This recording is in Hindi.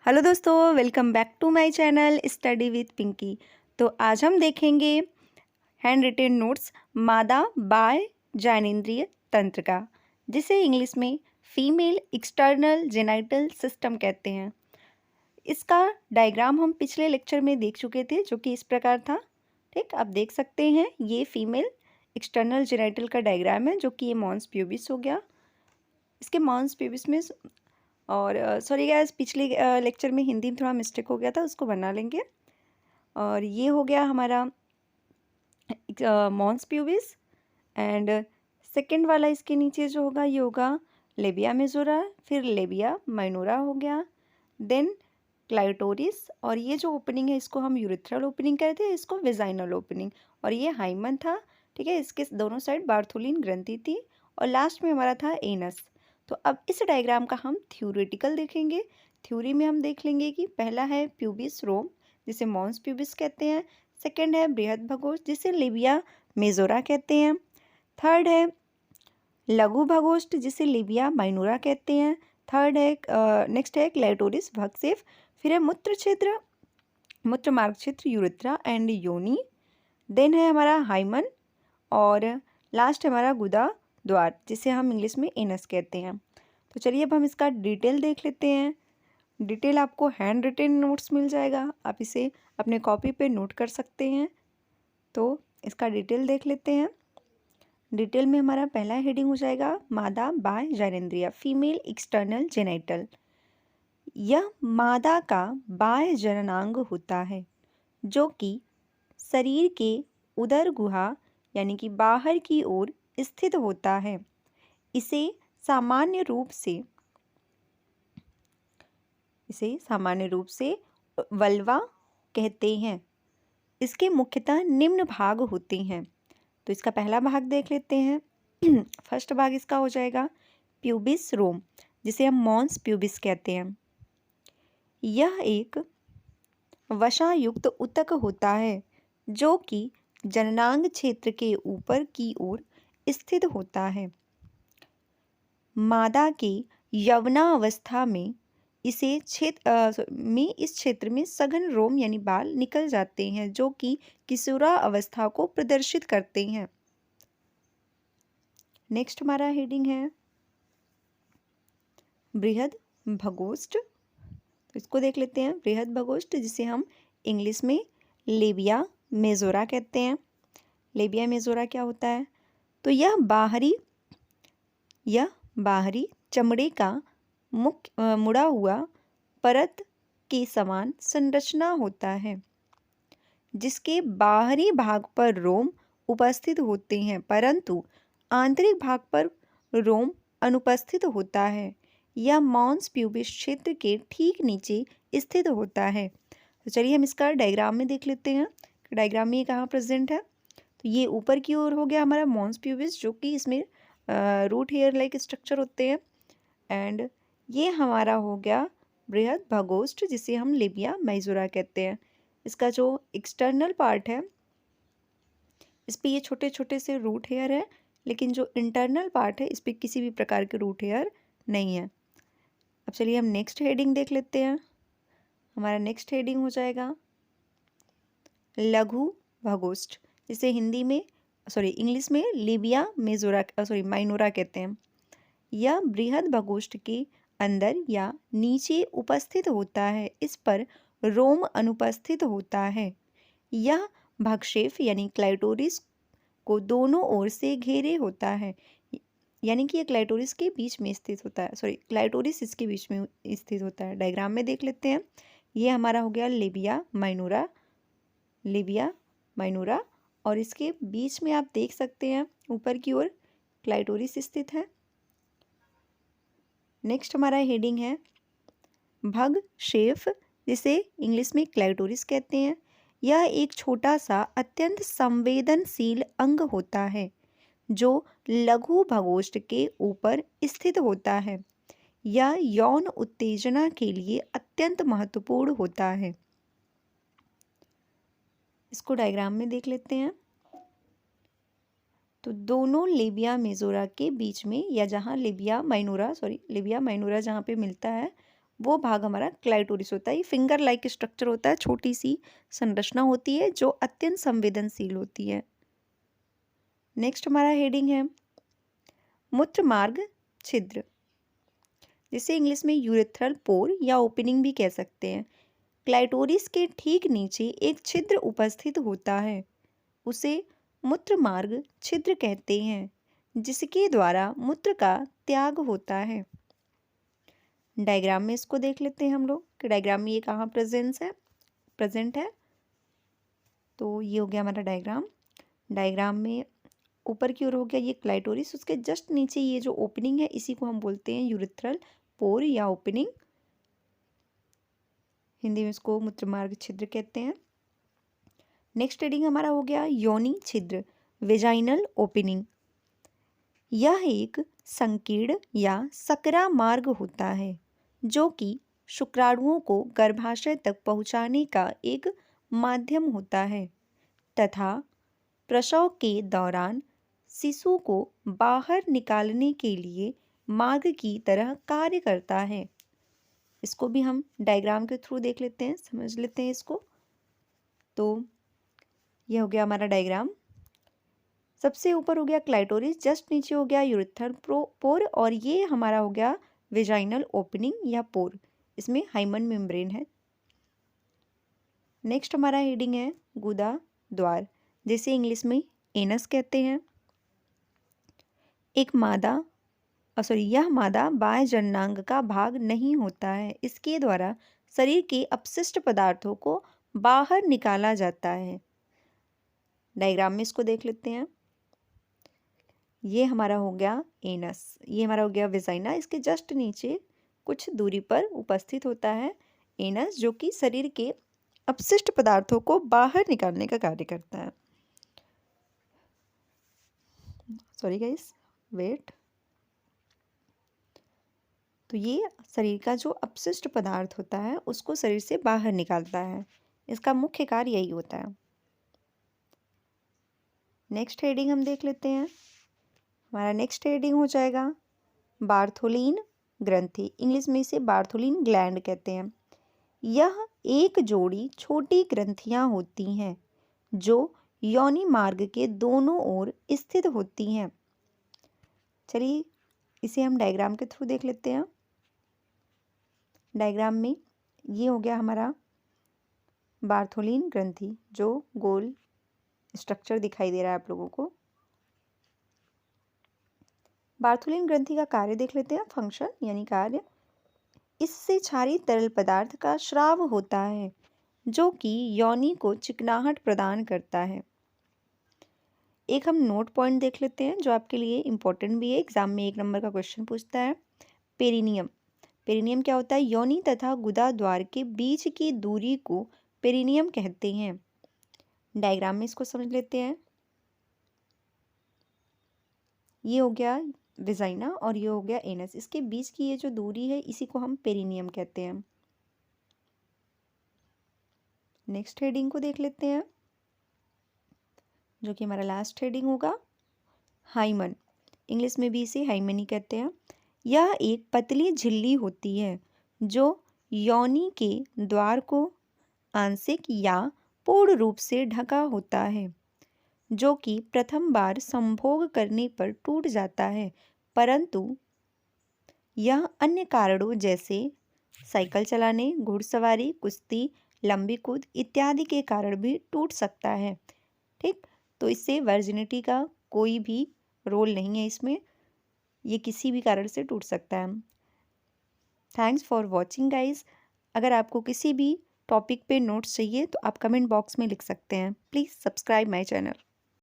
हेलो दोस्तों, welcome back to my channel study with Pinky. तो आज हम देखेंगे हैंड रिटेन नोट्स मादा बाह्य जननेंद्रिय तंत्र का, जिसे इंग्लिश में फीमेल एक्सटर्नल जेनिटल सिस्टम कहते हैं। इसका डायग्राम हम पिछले लेक्चर में देख चुके थे, जो कि इस प्रकार था। ठीक, आप देख सकते हैं ये फीमेल एक्सटर्नल जेनिटल का डायग्राम है, जो कि ये मॉन्स प्यूबिस हो गया। इसके मॉन्स प्यूबिस में और सॉरी गाइस, पिछले लेक्चर में हिंदी में थोड़ा मिस्टेक हो गया था, उसको बना लेंगे। और ये हो गया हमारा मॉन्स प्यूबिस। एंड सेकंड वाला इसके नीचे जो होगा ये होगा लेबिया मेजोरा, फिर लेबिया माइनोरा हो गया, देन क्लाइटोरिस। और ये जो ओपनिंग है इसको हम यूरिथ्रल ओपनिंग कहते हैं, इसको वेजाइनल ओपनिंग। और ये हाइमन था, ठीक है। इसके दोनों साइड बार्थोलिन ग्रंथि थी और लास्ट में हमारा था एनस। तो अब इस डायग्राम का हम थ्योरेटिकल देखेंगे। थ्योरी में हम देख लेंगे कि पहला है प्यूबिस रोम, जिसे मॉन्स प्यूबिस कहते हैं। सेकंड है बृहद भगोश, जिसे लेबिया मेजोरा कहते हैं। थर्ड है लघु भगोष्ठ, जिसे लेबिया माइनोरा कहते हैं। थर्ड है नेक्स्ट है क्लाइटोरिस भगसेफ। फिर है मूत्र क्षेत्र, मूत्र मार्ग क्षेत्र यूरेथ्रा एंड योनि। देन है हमारा हाइमन और लास्ट है हमारा गुदा द्वार, जिसे हम इंग्लिश में एनस कहते हैं। तो चलिए अब हम इसका डिटेल देख लेते हैं। डिटेल आपको हैंड रिटेन नोट्स मिल जाएगा, आप इसे अपने कॉपी पे नोट कर सकते हैं। तो इसका डिटेल देख लेते हैं। डिटेल में हमारा पहला हेडिंग हो जाएगा मादा बाह्य जननेंद्रिय, फीमेल एक्सटर्नल जेनिटल। यह मादा का बाह्य जननांग होता है, जो कि शरीर के उदर गुहा यानी कि बाहर की ओर स्थित होता है। इसे सामान्य रूप से वल्वा कहते हैं। इसके मुख्यतः निम्न भाग होते हैं। तो इसका पहला भाग देख लेते हैं। फर्स्ट भाग इसका हो जाएगा प्यूबिस रोम, जिसे हम मॉन्स प्यूबिस कहते हैं। यह एक वसायुक्त ऊतक होता है, जो कि जननांग क्षेत्र के ऊपर की ओर स्थित होता है। मादा के यौवनावस्था में इस क्षेत्र में सघन रोम यानी बाल निकल जाते हैं, जो कि किशोरा अवस्था को प्रदर्शित करते हैं। नेक्स्ट हमारा हेडिंग है बृहद भगोष्ठ। तो इसको देख लेते हैं। बृहद भगोष्ठ, जिसे हम इंग्लिश में लेबिया मेजोरा कहते हैं। लेबिया मेजोरा क्या होता है? तो यह बाहरी चमड़े का मुड़ा हुआ परत के समान संरचना होता है, जिसके बाहरी भाग पर रोम उपस्थित होते हैं, परंतु आंतरिक भाग पर रोम अनुपस्थित होता है। यह मॉन्स प्यूबिस क्षेत्र के ठीक नीचे स्थित होता है। तो चलिए हम इसका डायग्राम में देख लेते हैं। डायग्राम में ये कहाँ प्रेजेंट है? तो ये ऊपर की ओर हो गया हमारा मॉन्स प्यूबिस, जो कि इसमें रूट हेयर लाइक स्ट्रक्चर होते हैं। एंड ये हमारा हो गया बृहद भगोष्ठ, जिसे हम लेबिया मेजोरा कहते हैं। इसका जो एक्सटर्नल पार्ट है, इस पे ये छोटे छोटे से रूट हेयर है, लेकिन जो इंटरनल पार्ट है इस पे किसी भी प्रकार के रूट हेयर नहीं है। अब चलिए हम नेक्स्ट हेडिंग देख लेते हैं। हमारा नेक्स्ट हेडिंग हो जाएगा लघु भगोष्ठ, जिसे इंग्लिश में लेबिया माइनोरा कहते हैं। यह बृहद भगोष्ठ के अंदर या नीचे उपस्थित होता है। इस पर रोम अनुपस्थित होता है। यह भगशेफ यानी क्लाइटोरिस को दोनों ओर से घेरे होता है, यानी कि ये क्लाइटोरिस के बीच में स्थित होता है। क्लाइटोरिस इसके बीच में स्थित होता है। डायग्राम में देख लेते हैं। ये हमारा हो गया लेबिया माइनोरा और इसके बीच में आप देख सकते हैं ऊपर की ओर क्लाइटोरिस स्थित है। नेक्स्ट हमारा हेडिंग है भग शेफ, जिसे इंग्लिश में क्लाइटोरिस कहते हैं। यह एक छोटा सा अत्यंत संवेदनशील अंग होता है, जो लघु भगोष्ठ के ऊपर स्थित होता है। यह यौन उत्तेजना के लिए अत्यंत महत्वपूर्ण होता है। इसको डायग्राम में देख लेते हैं। तो दोनों लेबिया मेजोरा के बीच में, या जहाँ लेबिया माइनोरा जहाँ पे मिलता है, वो भाग हमारा क्लाइटोरिस होता है। ये फिंगर लाइक स्ट्रक्चर होता है, छोटी सी संरचना होती है जो अत्यंत संवेदनशील होती है। नेक्स्ट हमारा हेडिंग है मूत्र मार्ग छिद्र, जिसे इंग्लिश में यूरेथ्रल पोर या ओपनिंग भी कह सकते हैं। क्लाइटोरिस के ठीक नीचे एक छिद्र उपस्थित होता है, उसे मूत्र मार्ग छिद्र कहते हैं, जिसके द्वारा मूत्र का त्याग होता है। डायग्राम में इसको देख लेते हैं हम लोग कि डायग्राम में ये कहाँ प्रेजेंट है। तो ये हो गया हमारा डायग्राम। डायग्राम में ऊपर की ओर हो गया ये क्लाइटोरिस, उसके जस्ट नीचे ये जो ओपनिंग है इसी को हम बोलते हैं यूरेथ्रल पोर या ओपनिंग। हिंदी में इसको मूत्र मार्ग छिद्र कहते हैं। नेक्स्ट हेडिंग हमारा हो गया योनि छिद्र, वेजाइनल ओपनिंग। यह एक संकीर्ण या सकरा मार्ग होता है जो कि शुक्राणुओं को गर्भाशय तक पहुंचाने का एक माध्यम होता है तथा प्रसव के दौरान शिशु को बाहर निकालने के लिए मार्ग की तरह कार्य करता है। इसको भी हम डायग्राम के थ्रू देख लेते हैं, समझ लेते हैं इसको। तो यह हो गया हमारा डायग्राम। सबसे ऊपर हो गया क्लाइटोरिस, जस्ट नीचे हो गया यूरेथ्रल पोर और ये हमारा हो गया वेजाइनल ओपनिंग या पोर, इसमें हाइमन मेम्ब्रेन है। नेक्स्ट हमारा हेडिंग है गुदा द्वार, जिसे इंग्लिश में एनस कहते हैं। यह मादा बाह्य जननांग का भाग नहीं होता है, इसके द्वारा शरीर के अपशिष्ट पदार्थों को बाहर निकाला जाता है। डायग्राम में इसको देख लेते हैं। ये हमारा हो गया एनस, ये हमारा हो गया वेजाइना, इसके जस्ट नीचे कुछ दूरी पर उपस्थित होता है एनस, जो कि शरीर के अपशिष्ट पदार्थों को बाहर निकालने का कार्य करता है। Sorry guys, wait. तो ये शरीर का जो अपशिष्ट पदार्थ होता है उसको शरीर से बाहर निकालता है, इसका मुख्य कार्य यही होता है। नेक्स्ट हेडिंग हम देख लेते हैं। हमारा नेक्स्ट हेडिंग हो जाएगा बार्थोलिन ग्रंथि, इंग्लिश में इसे बार्थोलिन ग्लैंड कहते हैं। यह एक जोड़ी छोटी ग्रंथियां होती हैं जो योनि मार्ग के दोनों ओर स्थित होती हैं। चलिए इसे हम डायग्राम के थ्रू देख लेते हैं। डायग्राम में ये हो गया हमारा बार्थोलिन ग्रंथि, जो गोल स्ट्रक्चर दिखाई दे रहा है आप लोगों को। बार्थोलिन ग्रंथि का कार्य देख लेते हैं, फंक्शन यानी कार्य। इससे क्षारीय तरल पदार्थ का स्राव होता है जो कि योनि को चिकनाहट प्रदान करता है। एक हम नोट पॉइंट देख लेते हैं जो आपके लिए इम्पोर्टेंट भी है, एग्जाम में 1 नंबर का क्वेश्चन पूछता है। पेरिनियम, पेरिनियम क्या होता है? योनि तथा गुदा द्वार के बीच की दूरी को पेरिनियम कहते हैं। डायग्राम में इसको समझ लेते हैं। ये हो गया वेजाइना और ये हो गया एनस, इसके बीच की ये जो दूरी है इसी को हम पेरिनियम कहते हैं। नेक्स्ट हेडिंग को देख लेते हैं जो कि हमारा लास्ट हेडिंग होगा हाइमन, इंग्लिश में भी इसे हाइमन ही कहते हैं। यह एक पतली झिल्ली होती है जो योनि के द्वार को आंशिक या पूर्ण रूप से ढका होता है, जो कि प्रथम बार संभोग करने पर टूट जाता है, परंतु यह अन्य कारणों जैसे साइकिल चलाने, घुड़सवारी, कुश्ती, लंबी कूद इत्यादि के कारण भी टूट सकता है। ठीक, तो इससे वर्जिनिटी का कोई भी रोल नहीं है इसमें, ये किसी भी कारण से टूट सकता है। Thanks for watching guys. अगर आपको किसी भी टॉपिक पे नोट्स चाहिए तो आप कमेंट बॉक्स में लिख सकते हैं। Please subscribe my channel.